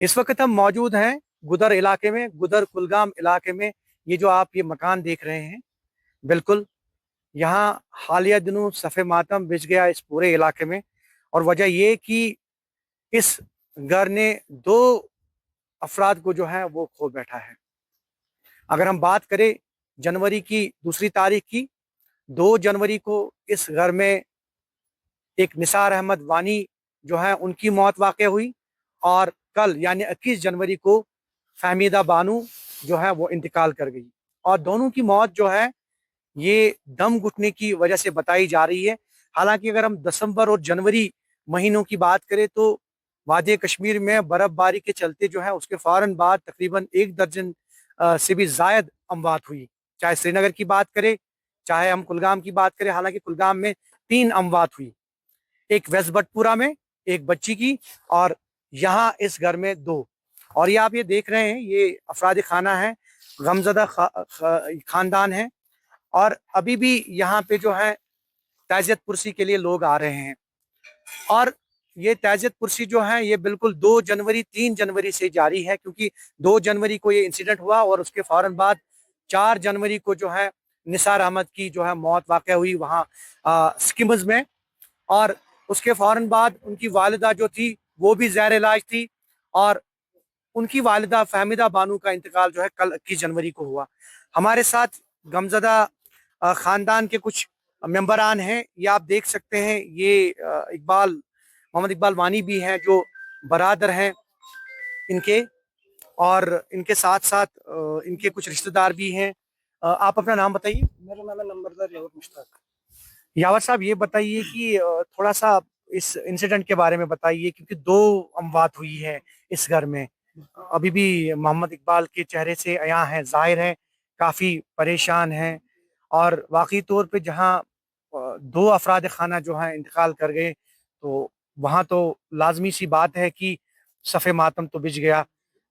इस वक्त हम मौजूद हैं गुदर इलाके में, गुदर कुलगाम इलाके में। ये जो आप ये मकान देख रहे हैं, बिल्कुल यहाँ हालिया दिनों सफ़े मातम बिछ गया इस पूरे इलाके में। और वजह ये कि इस घर ने दो अफराद को जो है वो खो बैठा है। अगर हम बात करें जनवरी की दूसरी तारीख की, 2 जनवरी को इस घर में एक निसार अहमद वानी जो है उनकी मौत वाक़ हुई, और कल यानी 21 जनवरी को फहमीदा बानू जो है वो इंतकाल कर गई। और दोनों की मौत जो है ये दम घुटने की वजह से बताई जा रही है। हालांकि अगर हम दिसंबर और जनवरी महीनों की बात करें तो वादी कश्मीर में बर्फबारी के चलते जो है उसके फौरन बाद तकरीबन 1 दर्जन से भी जायद अमवात हुई। चाहे श्रीनगर की बात करें, चाहे हम कुलगाम की बात करें। हालांकि कुलगाम में 3 अमवात हुई, एक वेस्ट बटपुरा में, एक बच्ची की, और यहाँ इस घर में 2। और ये आप ये देख रहे हैं, ये अफराद खाना है, गमजदा खानदान है। और अभी भी यहाँ पे जो है ताज़ियत पुरसी के लिए लोग आ रहे हैं। और ये ताज़ियत पुरसी जो है ये बिल्कुल 2 जनवरी 3 जनवरी से जारी है, क्योंकि 2 जनवरी को ये इंसिडेंट हुआ और उसके फौरन बाद 4 जनवरी को जो है निसार अहमद की जो है मौत वाक़ हुई वहाँ स्किम्स में। और उसके फौरन बाद उनकी वालिदा जो थी वो भी ज़ैर इलाज थी, और उनकी वालिदा फहमीदा बानू का इंतकाल जो है कल 21 जनवरी को हुआ। हमारे साथ गमजदा ख़ानदान के कुछ मेंबरान हैं, ये आप देख सकते हैं। ये इकबाल मोहम्मद इकबाल वानी भी हैं जो बरादर हैं इनके, और इनके साथ साथ इनके कुछ रिश्तेदार भी हैं। आप अपना नाम बताइए। मेरा नाम है नंबरदार यावर मुश्ताक। यावर साहब, ये बताइए कि थोड़ा सा इस इंसिडेंट के बारे में बताइए, क्योंकि 2 अमवात हुई है इस घर में। अभी भी मोहम्मद इकबाल के चेहरे से अयां है, जाहिर है काफ़ी परेशान हैं। और वाकई तौर पे जहां 2 अफराद खाना जो हैं इंतकाल कर गए, तो वहाँ तो लाजमी सी बात है कि सफ़े मातम तो बिछ गया।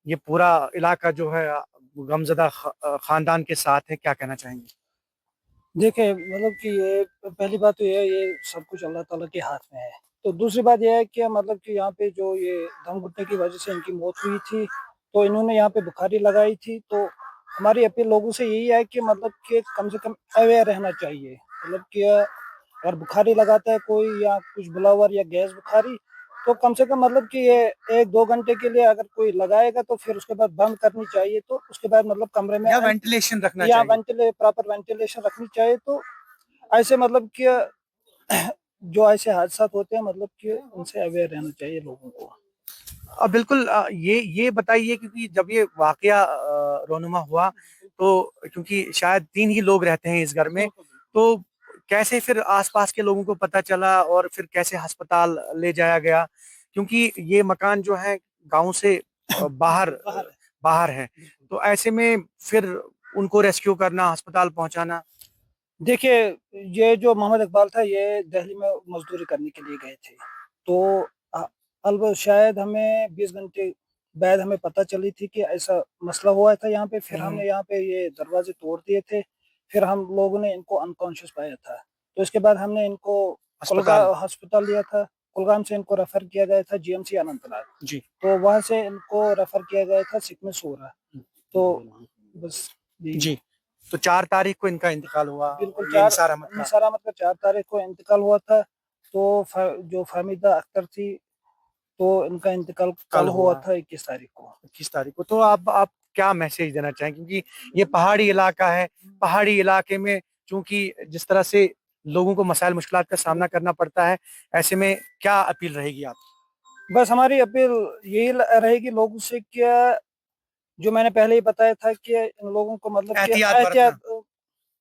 ये पूरा इलाका जो है गमजदा खानदान के साथ है। क्या कहना चाहेंगे? देखिए मतलब कि ये पहली बात तो ये सब कुछ अल्लाह ताला के हाथ में है। तो दूसरी बात ये है कि मतलब कि यहाँ पे जो ये दम घुटने की वजह से इनकी मौत हुई थी, तो इन्होंने यहाँ पे बुखारी लगाई थी। तो हमारी अपील लोगों से यही है कि मतलब कि कम से कम अवेयर रहना चाहिए। मतलब कि अगर बुखारी लगाता है कोई या कुछ ब्लोवर या गैस बुखारी, तो कम से कम मतलब कि ये 1-2 घंटे के लिए अगर कोई लगाएगा तो फिर उसके बाद बंद करनी चाहिए। तो उसके बाद मतलब कमरे में या वेंटिलेशन रखना या चाहिए? प्रॉपर वेंटिलेशन रखनी चाहिए। तो ऐसे मतलब कि जो ऐसे हादसात होते हैं मतलब कि उनसे अवेयर रहना चाहिए लोगों को। बिल्कुल। ये बताइए, क्योंकि जब ये वाकया रोनुमा हुआ, तो क्योंकि शायद 3 ही लोग रहते हैं इस घर में, तो कैसे फिर आसपास के लोगों को पता चला और फिर कैसे अस्पताल ले जाया गया? क्योंकि ये मकान जो है गांव से बाहर बाहर है, तो ऐसे में फिर उनको रेस्क्यू करना, अस्पताल पहुंचाना। देखिए, ये जो मोहम्मद इकबाल था ये दिल्ली में मजदूरी करने के लिए गए थे। तो अलबत् शायद हमें 20 घंटे बाद हमें पता चली थी कि ऐसा मसला हुआ था यहाँ पे। फिर हमने यहाँ पे ये दरवाजे तोड़ दिए थे। फिर हम लोगों ने इनको अनकॉन्शियस पाया था। तो इसके बाद हमने इनको अस्पताल। अस्पताल लिया था। कुलगाम से इनको रेफर किया गया था जीएमसी अनंतनाग। जी। तो वहाँ से इनको रेफर किया गया था सिकमे सोरा। तो बस जी। तो 4 तारीख को इनका इंतकाल हुआ, बिल्कुल ये निसार अहमद का। निसार अहमद का 4 तारीख को इंतकाल हुआ था। तो जो फहमीदा अख्तर थी, तो इनका इंतकाल कल कल हुआ हुआ था 21 तारीख को। 21 तारीख को। तो आप क्या मैसेज देना चाहें, क्योंकि ये पहाड़ी इलाका है, पहाड़ी इलाके में चूंकि जिस तरह से लोगों को मसाइल मुश्किलात का सामना करना पड़ता है, ऐसे में क्या अपील रहेगी आप? बस हमारी अपील यही रहेगी लोगों से कि जो मैंने पहले ही बताया था कि इन लोगों को मतलब कि एहतियात बरतना। एहतियात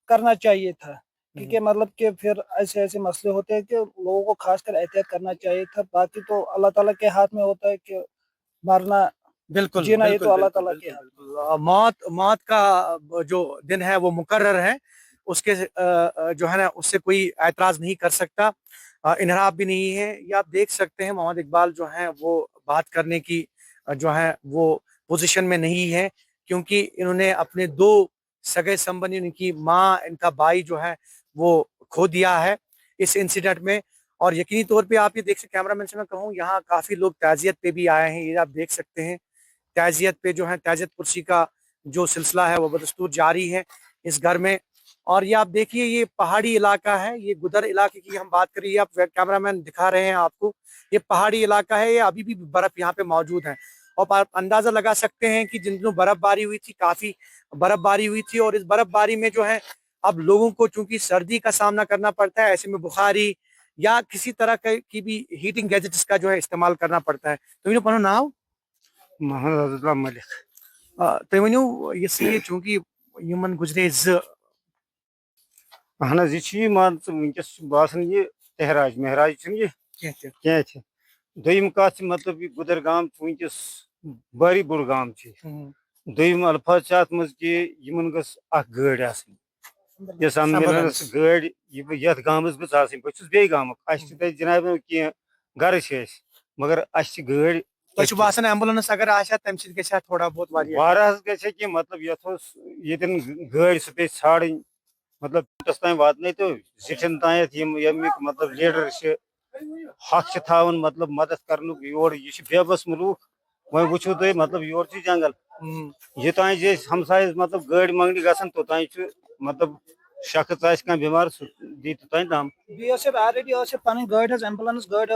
करना चाहिए था। क्योंकि मतलब कि फिर ऐसे-ऐसे मसले होते हैं कि लोगों को खासकर एहतियात करना चाहिए था। बाकी तो अल्लाह ताला के हाथ में होता है कि मरना, बिल्कुल जीना ये तो बिल्कुल अल्लाह बिल्कुल ताला के बिल्कुल हाथ में। बिल्कुल। मौत मौत का जो दिन है वो मुकर्रर है, उसके जो है ना उससे कोई एतराज नहीं कर सकता, इनहराफ भी नहीं है। ये आप देख सकते हैं मोहम्मद इकबाल जो हैं वो बात करने की जो है वो पोजीशन में नहीं है, क्योंकि इन्होंने अपने 2 सगे संबंधी, इनकी माँ, इनका भाई जो है वो खो दिया है इस इंसिडेंट में। और यकीनी तौर पे आप ये देख सकते, कैमरामैन से मैं कहूँ, यहाँ काफी लोग ताजियत पे भी आए हैं, ये आप देख सकते हैं। ताज़ियत पे जो है ताज़ियत पुरसी का जो सिलसिला है वो बदस्तूर जारी है इस घर में। और ये आप देखिए ये पहाड़ी इलाका है, ये गुदर इलाके की हम बात करिए, आप कैमरामैन दिखा रहे हैं आपको, ये पहाड़ी इलाका है, ये अभी भी बर्फ यहाँ पे मौजूद है। और आप अंदाजा लगा सकते हैं कि जिन दिनों बर्फबारी हुई थी, काफी बर्फबारी हुई थी, और इस बर्फबारी में जो है अब लोगों को चूंकि सर्दी का सामना करना पड़ता है, ऐसे में बुखारी या किसी तरह की भी हीटिंग गैजेट्स का जो है इस्तेमाल करना पड़ता है। तो इन्हों पनो नाव मोहम्मद अब्दुल्ला मलिक तो वनो ये चूंकि यमन गुजरे अहन यह मान वनकस बासान ये तहराज महराज ये क्या दोम कत मतलब ये गुदर गाम वनकस बारी बोड़ गाम दोम अल्फाज अत मज कि यमन गस गाड़ यस एम्बुलेंस गाड़ ये गामस गस बहुत बे गाम जनाब कह गर मगर गाड़ एम्बुलेंस अगर तम थोड़ा बहुत कि मतलब यन गाड़ सह पे छाड़ मतलब तान वातन तो जिठन तान मतलब लीडर हक थावन मतलब मदद कर योर यह बेबस मुलूक वो वो तुम मतलब योर जंगल योतान हमसाय मतलब गाड़ मंगनी गसन तोतान मतलब शख्स आ बीमार दी तोतान तम ऑलरेडी पन गाड़ एम्बुलेंस गाड़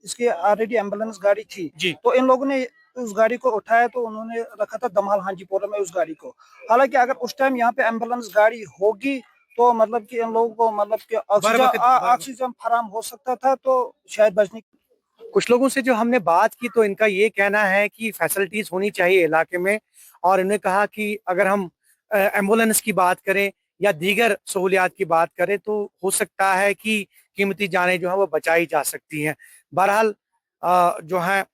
इसकी ऑलरेडी एम्बुलेंस गाड़ी थी तो इन लोगों ने उस गाड़ी को उठाया तो उन्होंने रखा था दमहाल हांजीपोरा में उस गाड़ी को। हालांकि अगर उस टाइम यहाँ पे एम्बुलेंस गाड़ी होगी तो मतलब कि इन लोगों को मतलब कि ऑक्सीजन फराम हो सकता था, तो शायद बचने। कुछ लोगों से जो हमने बात की तो इनका ये कहना है कि फैसिलिटीज होनी चाहिए इलाके में, और इन्होंने कहा कि अगर हम एम्बुलेंस की बात करें या दीगर सहूलियात की बात करें तो हो सकता है कि कीमती जानें जो है वो बचाई जा सकती हैं। बहरहाल जो है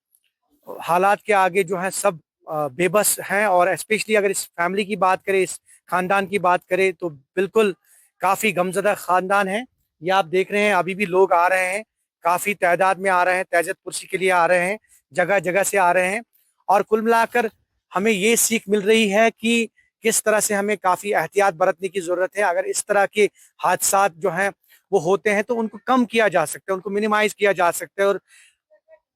हालात के आगे जो है सब बेबस हैं, और स्पेशली अगर इस फैमिली की बात करें, इस खानदान की बात करें तो बिल्कुल काफ़ी गमज़दा ख़ानदान है। ये आप देख रहे हैं अभी भी लोग आ रहे हैं, काफ़ी तादाद में आ रहे हैं, ताज़ियत पुरसी के लिए आ रहे हैं, जगह जगह से आ रहे हैं। और कुल मिलाकर हमें ये सीख मिल रही है कि किस तरह से हमें काफ़ी एहतियात बरतने की ज़रूरत है। अगर इस तरह के हादसात जो हैं वो होते हैं तो उनको कम किया जा सकता है, उनको मिनिमाइज़ किया जा सकता है, और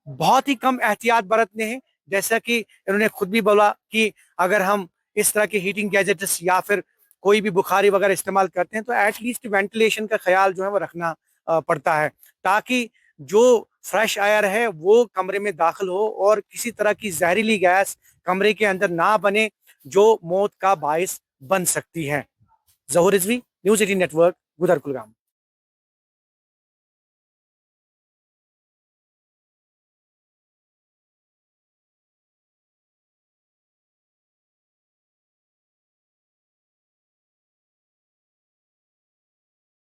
बहुत ही कम एहतियात बरतने हैं। जैसा कि इन्होंने खुद भी बोला कि अगर हम इस तरह के हीटिंग गैजेट्स या फिर कोई भी बुखारी वगैरह इस्तेमाल करते हैं तो एटलीस्ट वेंटिलेशन का ख्याल जो है वो रखना पड़ता है, ताकि जो फ्रेश एयर है वो कमरे में दाखिल हो और किसी तरह की जहरीली गैस कमरे के अंदर ना बने जो मौत का बायस बन सकती है। ज़हूर रिजवी, न्यूज़ 18 नेटवर्क, गुदर कुलगाम।